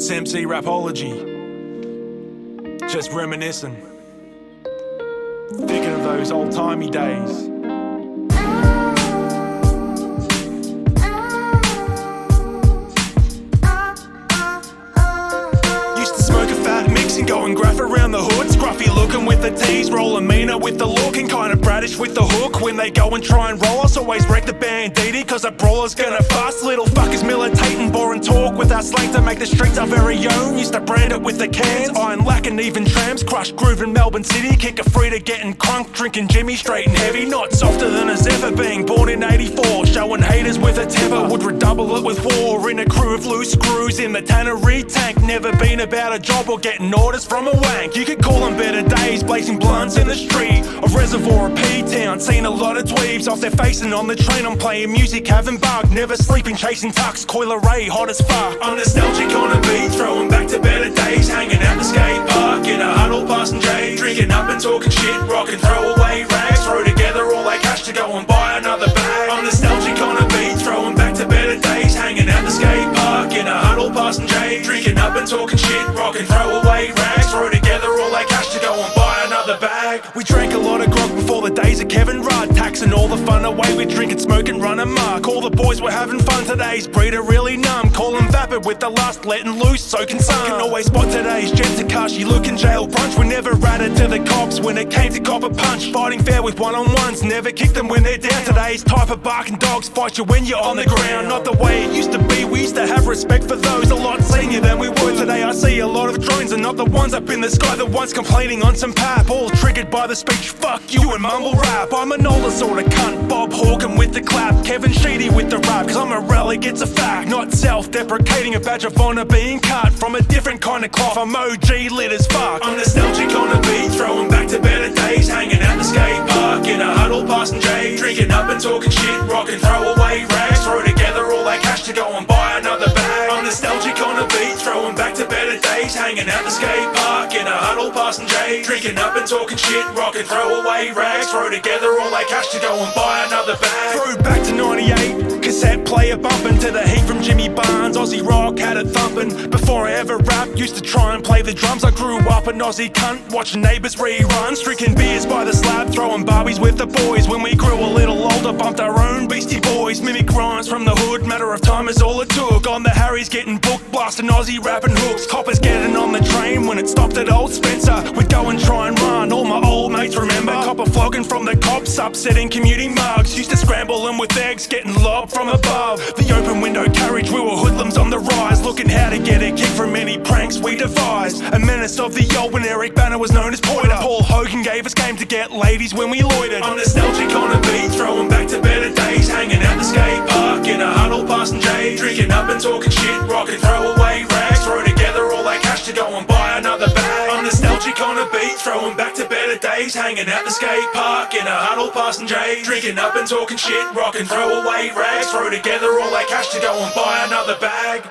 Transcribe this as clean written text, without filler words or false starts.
It's Emcee Rapology. Just reminiscing. Thinking of those old timey days. Used to smoke a fat mix and go and graph around the hood. Scruffy looking with the T's, rolling meaner with the look, and kinda bratish with the hook. When they go and try and roll us, always wreck the banditti, cause a brawler's gonna fuss. Little fuckers militating, boring talk with our slang to make the streets our very own. Used to brand it with the cans, iron lacking even trams. Crush groove in Melbourne City, kick a free to getting crunk, drinking Jimmy straight and heavy. Not softer than a zephyr, being born in 84. Showing haters with a temper, would redouble it with war. In a crew of loose screws in the tannery tank. Never been about a job or getting orders from a wank. You could call them better days, blazing blunts in the street of Reservoir or P-Town. Seen a lot of dweebs off their facing on the train. I'm playing music, having bug, never sleeping, chasing tucks. Coil array, hot as fuck. I'm nostalgic on a beat, throwing back to better days. Hanging out the skate park in a huddle, passing J. Drinking up and talking shit, rocking throwaway rags. Throw together all that cash to go and buy another bag. I'm nostalgic on a beat, throwing back to better days. Hanging out the skate park in a huddle, passing J. Drinking up and talking shit, rocking throwaway rags. Throw together all that cash to go and buy another bag. We drank a lot of grog before the days of Kevin Rudd, taxing all the fun away. We drink and smoke and run amok. All the boys were having fun. Today's breed are really numb. Call them vapid with the lust, letting loose, soaking sun. Can always spot today's gents and Kashi look in jail brunch. We never ratted to the cops when it came to cop a punch. Fighting fair with one-on-ones, never kick them when they're down. Today's type of barking dogs fight you when you're on the ground. Not the way it used to be. We used to have respect for those a lot senior than we were. Today I see a lot of drones and not the ones up in the sky. The ones complaining on some pap, all triggered by the speech. Fuck you and mumble rap. I'm an older sort of cunt. Bob Hawken with the clap, Kevin Sheedy with the rap. Cause I'm a rally, it's a fact. Not self-deprecating, a badge of honor being cut from a different kind of cloth. I'm OG lit as fuck. I'm nostalgic on a beat, throwing back to better days. Hanging out the skate park in a huddle, passing J. Drinking up and talking shit, rocking throwaway rags. Throw together all that cash to go and buy another bag. I'm nostalgic on a beat, throwing back to better days. Hanging out the skate park in a huddle, passing J. Drinking up and talking shit, rocking throwaway rags. Throw together all that cash to go and buy another bag. Throw back to 98, cassette player bumping to the heat from Jimmy Barnes. Aussie rock had it thumping. Before I ever rapped, used to try and play the drums. I grew up an Aussie cunt, watching neighbours reruns. Drinking beers by the slab, throwing barbies with the boys. When we grew a little older, bumped our own Beastie Boys. Mimic rhymes from the hood, matter of time is all it took. On the Harry's getting booked, blasting Aussie rapping hooks. Coppers getting on the train when it stopped at Old Spencer. We'd go and try and run, all my old mates remember. Copper flogging from the cops, upsetting community mugs. Used to scramble them with eggs, getting lobbed from above. The open window carriage, we were hoodlums on the rise. Looking how to get a kick from any pranks we devised. A menace of the old when Eric Banner was known as Pointer. Paul Hogan gave us game to get ladies when we loitered. I'm nostalgic on a beat, throwing back to better days. Hanging out the skate park in a huddle, passing J. Drinking up and talking shit, rocking throwaway rags. Throw together all that cash to go and buy another bag. I'm nostalgic on a beat, throwing back to better days. Hanging out the skate park in a huddle, passing J. Drinking up and talking shit, rocking throwaway rags. Throw together all that cash to go and buy another bag.